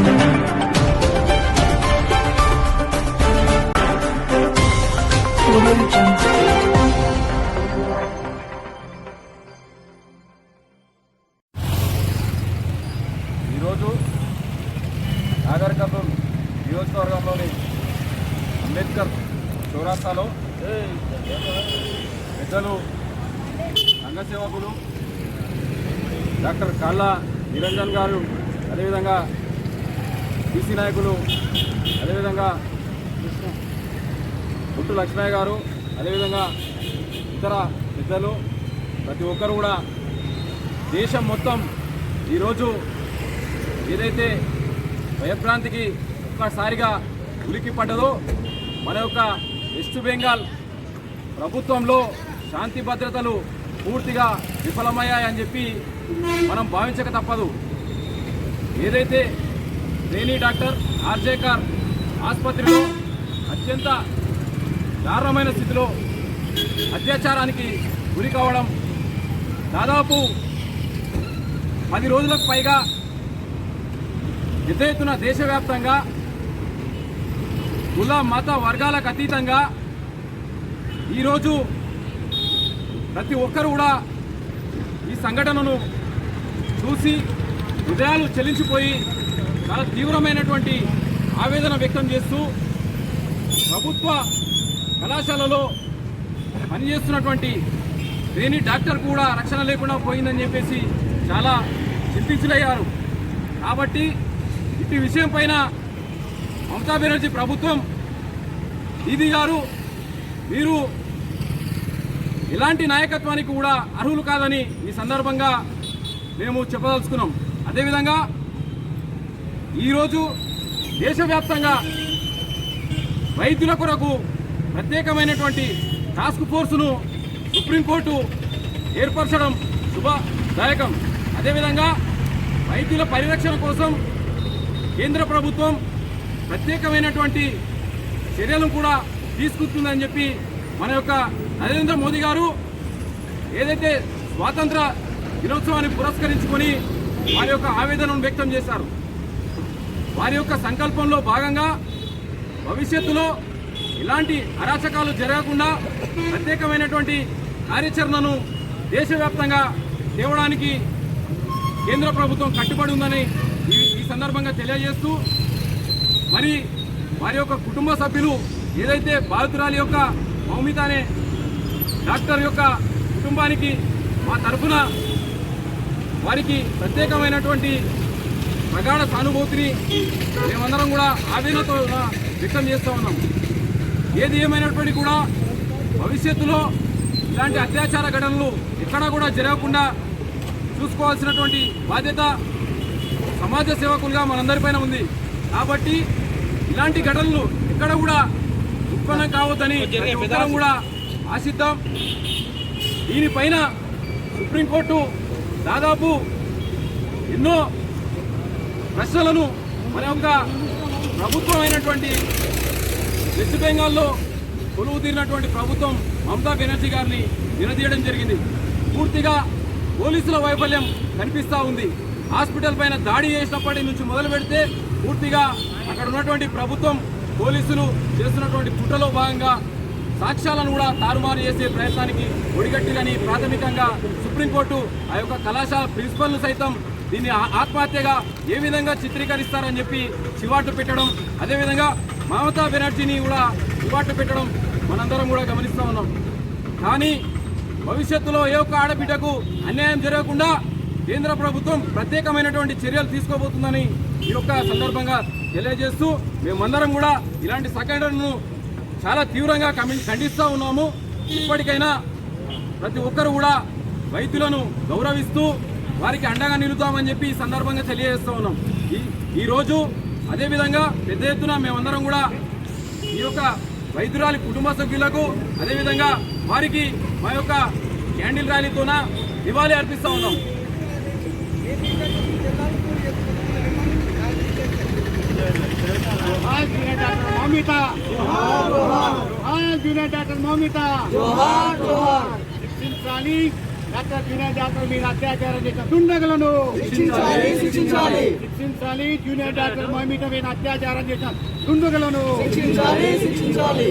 ఈరోజు నాగర్ కర్నూలు నియోజకవర్గంలోని అంబేద్కర్ చౌరస్తాలో పెద్దలు సంఘ సేవకులు డాక్టర్ కాళ్ళ నిరంజన్ గారు, అదేవిధంగా బీసీ నాయకులు, అదేవిధంగా గుట్టు లక్ష్మయ్య గారు, అదేవిధంగా ఇతర పెద్దలు ప్రతి ఒక్కరు కూడా దేశం మొత్తం ఈరోజు ఏదైతే భయభ్రాంతికి ఒక్కసారిగా ఉలికి పడ్డదో, మన యొక్క వెస్ట్ బెంగాల్ ప్రభుత్వంలో శాంతి భద్రతలు పూర్తిగా విఫలమయ్యాయని చెప్పి మనం భావించక తప్పదు. ఏదైతే ట్రైనీ డాక్టర్ ఆర్జేకర్ ఆసుపత్రిలో అత్యంత దారుణమైన స్థితిలో అత్యాచారానికి గురి కావడం, దాదాపు 10 రోజులకు పైగా పెద్ద ఎత్తున దేశవ్యాప్తంగా కుల మత వర్గాలకు అతీతంగా ఈరోజు ప్రతి ఒక్కరు కూడా ఈ సంఘటనను చూసి హృదయాలు చెల్లించిపోయి చాలా తీవ్రమైనటువంటి ఆవేదన వ్యక్తం చేస్తూ ప్రభుత్వ కళాశాలలో పనిచేస్తున్నటువంటి ట్రైనీ డాక్టర్ కూడా రక్షణ లేకుండా పోయిందని చెప్పేసి చాలా చింతించలయ్యారు. కాబట్టి ఇటు విషయం పైన మమతా బెనర్జీ ప్రభుత్వం, దీదీ గారు, మీరు ఎలాంటి నాయకత్వానికి కూడా అర్హులు కాదని ఈ సందర్భంగా మేము చెప్పదలుచుకున్నాం. అదేవిధంగా ఈరోజు దేశవ్యాప్తంగా వైద్యుల కొరకు ప్రత్యేకమైనటువంటి టాస్క్ ఫోర్సును సుప్రీంకోర్టు ఏర్పరచడం శుభదాయకం. అదేవిధంగా వైద్యుల పరిరక్షణ కోసం కేంద్ర ప్రభుత్వం ప్రత్యేకమైనటువంటి చర్యలను కూడా తీసుకుంటుందని చెప్పి మన యొక్క నరేంద్ర మోదీ గారు ఏదైతే స్వాతంత్ర దినోత్సవాన్ని పురస్కరించుకొని వారి యొక్క ఆవేదనను వ్యక్తం చేశారు. వారి యొక్క సంకల్పంలో భాగంగా భవిష్యత్తులో ఇలాంటి అరాచకాలు జరగకుండా ప్రత్యేకమైనటువంటి కార్యాచరణను దేశవ్యాప్తంగా తేవడానికి కేంద్ర ప్రభుత్వం కట్టుబడి ఉందని ఈ సందర్భంగా తెలియజేస్తూ, మరి వారి యొక్క కుటుంబ సభ్యులు ఏదైతే బాధితురాలి యొక్క మౌమిత అనే డాక్టర్ యొక్క కుటుంబానికి మా తరఫున వారికి ప్రత్యేకమైనటువంటి ప్రగాఢ సానుభూతిని మేమందరం కూడా ఆవేదనతో వ్యక్తం చేస్తూ ఉన్నాం. ఏది ఏమైనప్పటికీ కూడా భవిష్యత్తులో ఇలాంటి అత్యాచార ఘటనలు ఎక్కడా కూడా జరగకుండా చూసుకోవాల్సినటువంటి బాధ్యత సమాజ సేవకులుగా మనందరిపైన ఉంది. కాబట్టి ఇలాంటి ఘటనలు ఎక్కడ కూడా ఉత్పన్నం కావద్దని అందరం కూడా ఆశిద్దాం. దీనిపైన సుప్రీంకోర్టు దాదాపు ఎన్నో ప్రశ్నలను మన యొక్క ప్రభుత్వం అయినటువంటి వెస్ట్ బెంగాల్లో కొలువు తీరినటువంటి ప్రభుత్వం మమతా బెనర్జీ గారిని నిలదీయడం జరిగింది. పూర్తిగా పోలీసుల వైఫల్యం కనిపిస్తూ ఉంది. హాస్పిటల్ పైన దాడి చేసినప్పటి నుంచి మొదలు పెడితే పూర్తిగా అక్కడ ఉన్నటువంటి ప్రభుత్వం పోలీసులు చేస్తున్నటువంటి కుట్రలో భాగంగా సాక్ష్యాలను కూడా తారుమారు చేసే ప్రయత్నానికి ఒడిగట్టిదని ప్రాథమికంగా సుప్రీంకోర్టు ఆ యొక్క కళాశాల ప్రిన్సిపల్ను సైతం దీన్ని ఆత్మహత్యగా ఏ విధంగా చిత్రీకరిస్తారని చెప్పి చివాట్లు పెట్టడం, అదేవిధంగా మమతా బెనర్జీని కూడా చివాట్లు పెట్టడం మనందరం కూడా గమనిస్తూ ఉన్నాం. కానీ భవిష్యత్తులో ఏ ఒక్క ఆడబిడ్డకు అన్యాయం జరగకుండా కేంద్ర ప్రభుత్వం ప్రత్యేకమైనటువంటి చర్యలు తీసుకోబోతుందని ఈ యొక్క సందర్భంగా తెలియజేస్తూ మేమందరం కూడా ఇలాంటి సంఘటనలను చాలా తీవ్రంగా ఖండిస్తూ ఉన్నాము. ఇప్పటికైనా ప్రతి ఒక్కరు కూడా వైద్యులను గౌరవిస్తూ వారికి అండగా నిలుద్దామని చెప్పి ఈ సందర్భంగా తెలియజేస్తూ ఉన్నాం. ఈరోజు అదేవిధంగా పెద్ద ఎత్తున మేమందరం కూడా ఈ యొక్క వైద్యురాలి కుటుంబ సభ్యులకు అదేవిధంగా వారికి మా యొక్క క్యాండిల్ ర్యాలీతోన నివాళి అర్పిస్తూ ఉన్నాం. డాక్టర్ జూనియర్ డాక్టర్ మీద అత్యాచారం చేసిన దుండగులను శిక్షించాలి. జూనియర్ డాక్టర్ మీద అత్యాచారం చేసిన దుండగులను శిక్షించాలి.